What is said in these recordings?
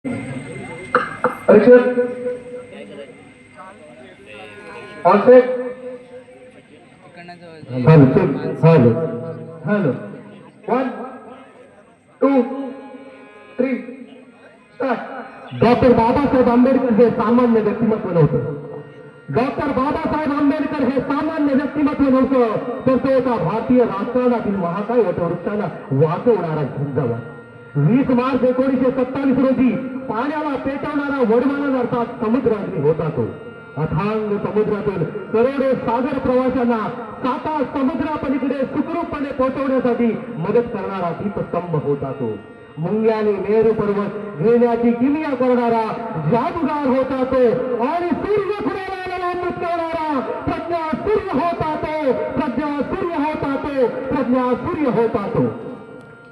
परीक्षक on set hello hello 1 2 3 start. Doctor Babasaheb Ambedkar हे सामान्य व्यक्तिमत्व नव्हतं। डॉक्टर बाबासाहेब आंबेडकर हे सामान्य व्यक्तिमत्व नव्हतं, तर तो एका भारतीय राजकारणातील महाकाय वटवृक्षाला वाचवणारा झंझावा। 20 मार्च 1927 रोजी पाण्याला पेटवणारा वडमानज अर्थात समुद्र अग्नी होता तो। अथांग समुद्रातून करोडो सागर प्रवाशांना साता समुद्रापलीकडे सुखरूपपणे पोहोचवण्यासाठी मदत करणारा दीपस्तंभ होता तो। मुंग्याने मेरू पर्वत घेण्याची किमिया करणारा जादूगार होता तो। आणि सूर्य खुणाला अमृत करणारा प्रज्ञा सूर्य होता तो। प्रज्ञा सूर्य होता तो। प्रज्ञा सूर्य होता तो।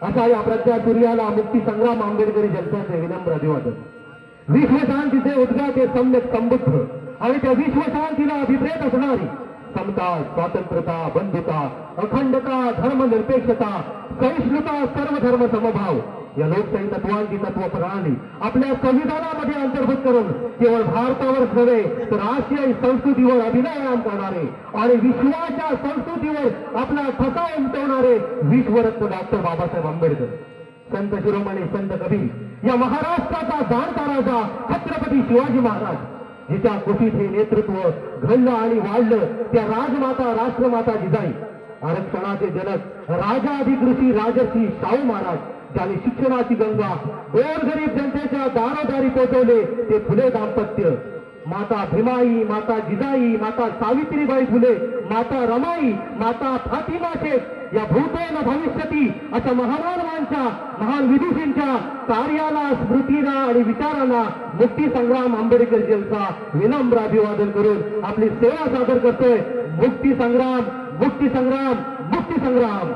अशा या प्रज्ञा सूर्याला मुक्ती संग्राम आंबेडकरी जनतेचे विनम्र अभिवादन। विश्वशांतीचे उद्गाते सम्यक संबुद्ध आणि त्या विश्वशांतीला अभिप्रेत असणारी समता, स्वातंत्र्यता, बंधुता, अखंडता, धर्मनिरपेक्षता, सहिष्णुता, सर्वधर्म समभाव या लोकशाही तत्वांची तत्वप्रणाली आपल्या संविधानामध्ये अंतर्भूत करून केवळ भारतावरच नव्हे तर आशियाई संस्कृतीवर अभिनय करणारे आणि विश्वाच्या संस्कृतीवर आपला ठसा उमटवणारे विश्वरत्न डॉक्टर बाबासाहेब आंबेडकर, संत शिरोमणी संत कबीर या महाराष्ट्राचा जाणता राजा छत्रपती शिवाजी महाराज, जिच्या कुशीत हे नेतृत्व घडलं आणि वाढलं त्या राजमाता राष्ट्रमाता जिजाई, आरक्षणाचे जनक राजाधिक ऋषी राजर्षी शाहू महाराज, ज्यांनी शिक्षणाची गंगा गोरगरीब जनतेच्या दारोदारी पोहोचवले ते फुले दाम्पत्य, माता भीमाई, माता जिजाई, माता सावित्रीबाई फुले, माता रमाई, माता फातिमा शेख या भूतेन भविष्यती अशा महामानवांच्या महान विदुषींच्या कार्याला, स्मृतीला आणि विचारांना मुक्ती संग्राम आंबेडकर जलसा विनम्र अभिवादन करून आपली सेवा सादर करतोय। मुक्ती संग्राम, मुक्ती संग्राम, मुक्ती संग्राम।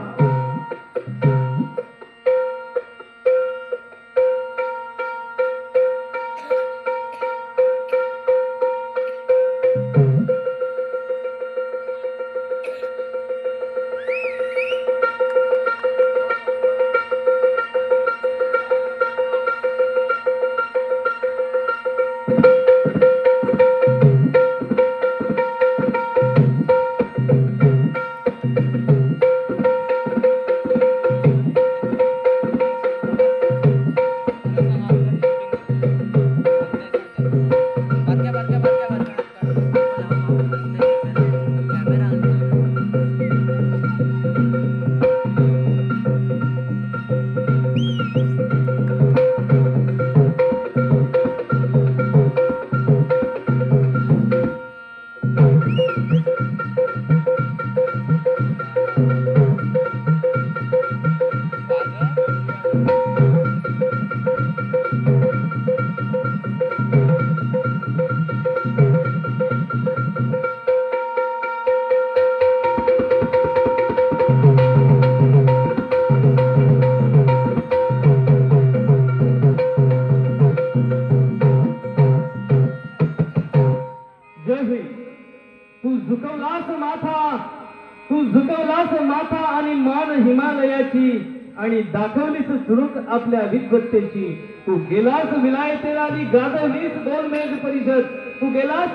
तू झुकवलास माथा आणि मान हिमालयाची आणि दाखवलीस झुळूक आपल्या विद्वत्तेची। तू गेलास विलायतेला आणि गाजवलीस गोलमेज परिषद। तू गेलास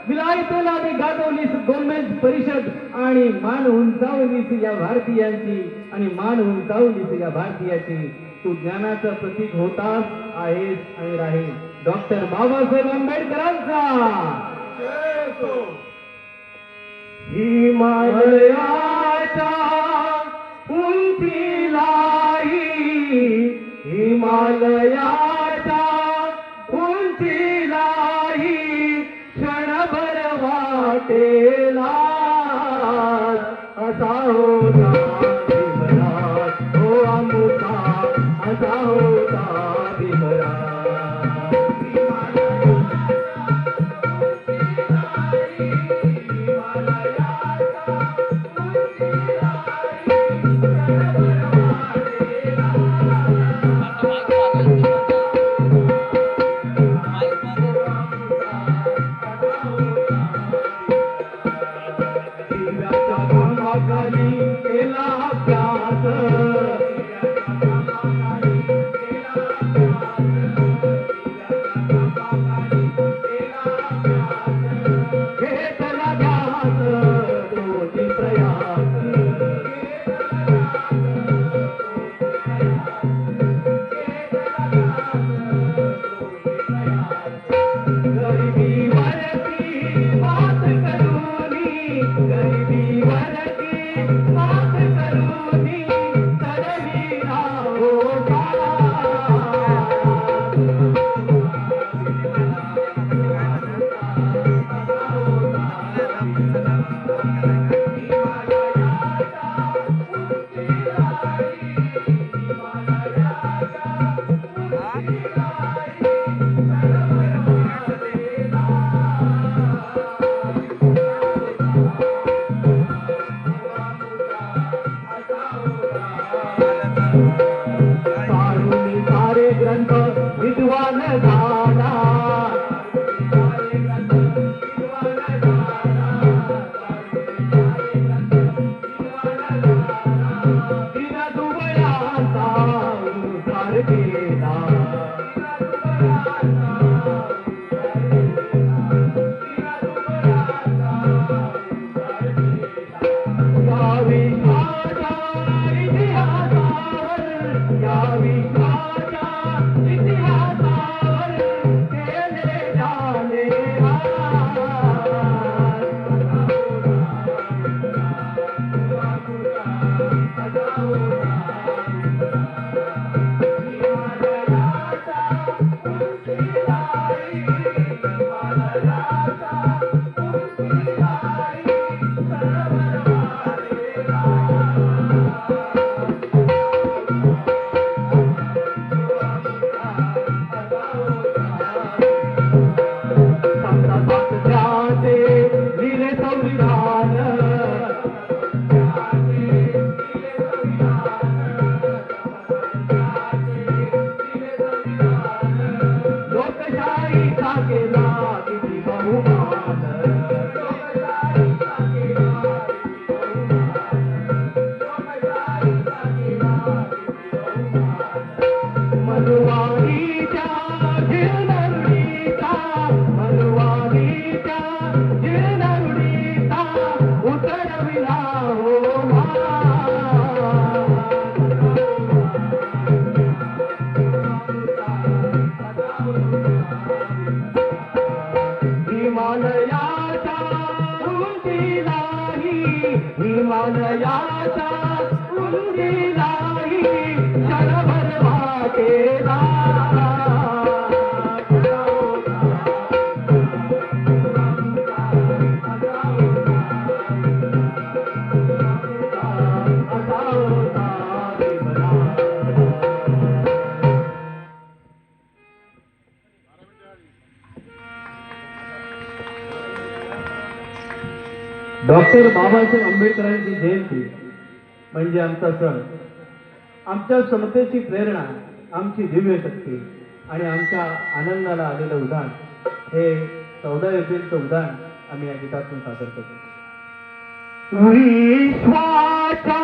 विलायतेला आणि गाजवलीस गोलमेज परिषद आणि मान उंचावलीस या भारतीयांची आणि मान उंचावलीस या भारतीयाची। तू ज्ञानाचं प्रतीक होतास, आहेस आणि राहील डॉक्टर बाबासाहेब आंबेडकरांचा। हिमालयाच्या उंचीलाही, हिमालयाच्या उंचीलाही क्षणभर वाटेला असा होता भीमराज, हो अमृता असा होता भीमराज। झाला तिला दुबळ्याचा उद्धार केला या विश्वाच्या इतिहासावर या विश्वाच्या इतिहासावर केले जाणे लिहिले संविधान लोकशाहीचा केला किती बहुमान मनुवाणीच्या जीर्णरुढीचा मनुवाणीच्या जीर्णरुढीचा उतरविला हो हिमालयाच्या उंचीलाही हिमालयाच्या उंचीलाही क्षणभर वाटेला डॉक्टर बाबासाहेब आंबेडकरांची जयंती म्हणजे आमचा सण, आमच्या समतेची प्रेरणा, आमची दिव्य शक्ती आणि आमच्या आनंदाला आलेलं उदाहरण हे 14 एप्रिलचं उदाहरण आम्ही या गीतातून सादर करतो. विश्वाच्या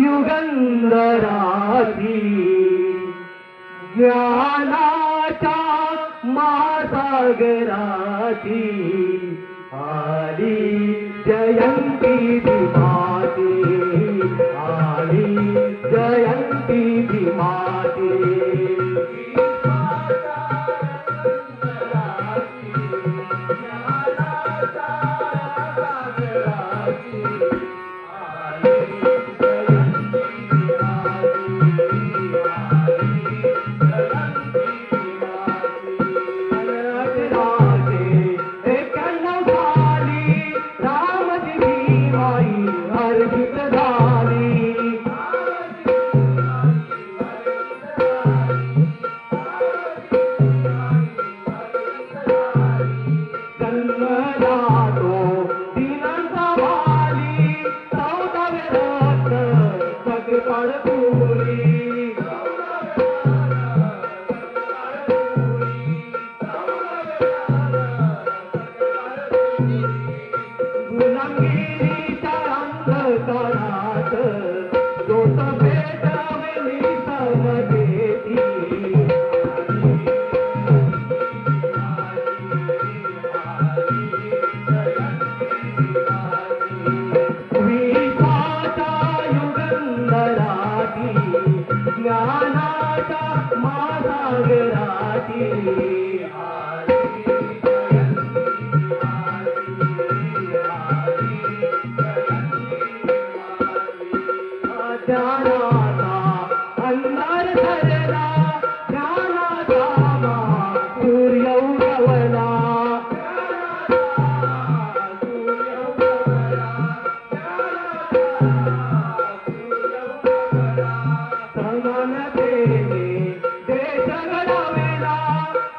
युगंधराची ज्ञानाच्या महासागराची आली जयंती भीमाची आली जयंती भीमाची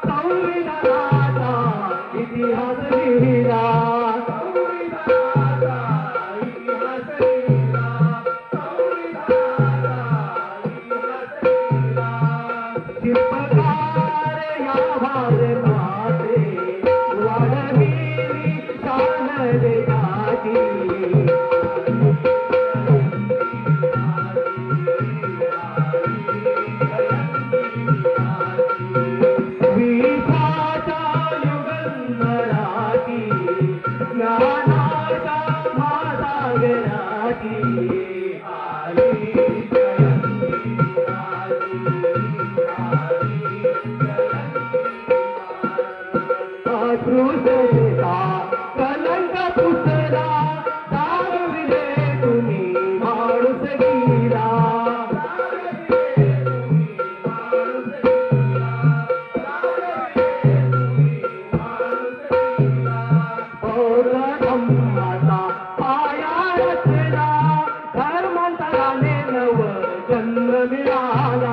संविधान पुरुषेचा कलंक पुसला दाखविले तुम्ही माणूस गेला धम्माचा पाया रचला धर्मांतराने नव जन्म मिळाला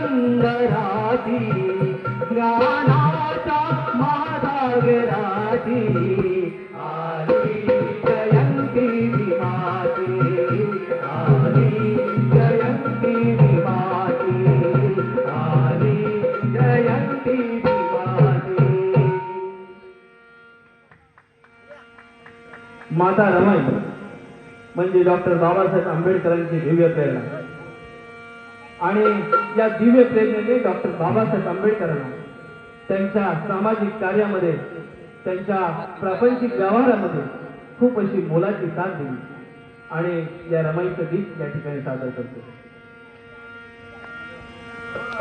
युगंधराची ज्ञानाचा महासागराची आली जयंती विमाची आली जयंती विमाची आली जयंती विमाची. माता रमाई म्हणजे डॉक्टर बाबासाहेब आंबेडकरांची दिव्य प्रेरणा आणि या दिव्य प्रेरणेने डॉक्टर बाबासाहेब आंबेडकरांना त्यांच्या सामाजिक कार्यामध्ये त्यांच्या प्रापंचिक व्यवहारामध्ये खूप अशी मोलाची साथ दिली आणि या रमाईचं गीत या ठिकाणी सादर करतो.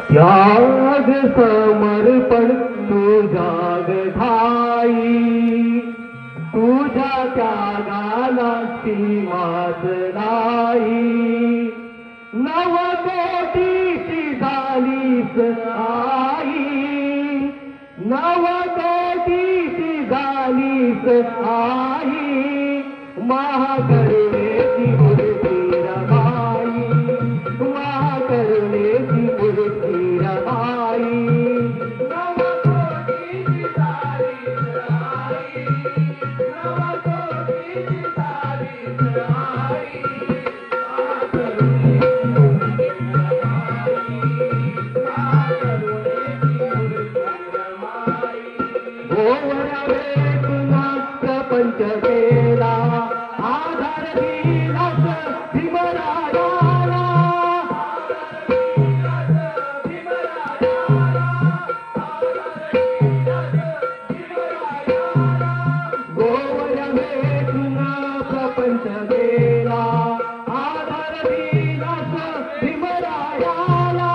त्याग समर्पण तुझ्या ठाई तुझ्या त्यागाला सीमाच नाही नवकोटीची झालीस आई नवकोटीची झालीस आई महाकरुणेची मूर्ती रमाई महाकरुणेची मूर्ती रमाई नवकोटीची झालीस आई नवकोटीची झालीस आई प्रपंच केला आधार दिलास भीमरायाला गोवऱ्या भेटून प्रपंच केला आधार दिलास भीमरायाला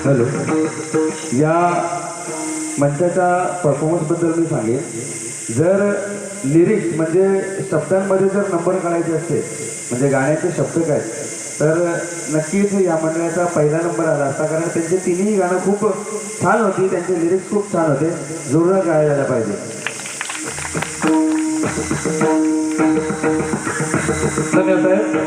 हॅलो, या मंचाच्या परफॉर्मन्सबद्दल मी सांगेन. जर लिरिक्स म्हणजे शब्दांमध्ये जर नंबर काढायचे असते, म्हणजे गाण्याचे शब्द काय, तर नक्कीच या मंडळाचा पहिला नंबर आला असता. कारण त्यांचे तिन्ही गाणं खूप छान होती, त्यांचे लिरिक्स खूप छान होते, जोरदार गायला झाला पाहिजे. धन्यवाद साहेब.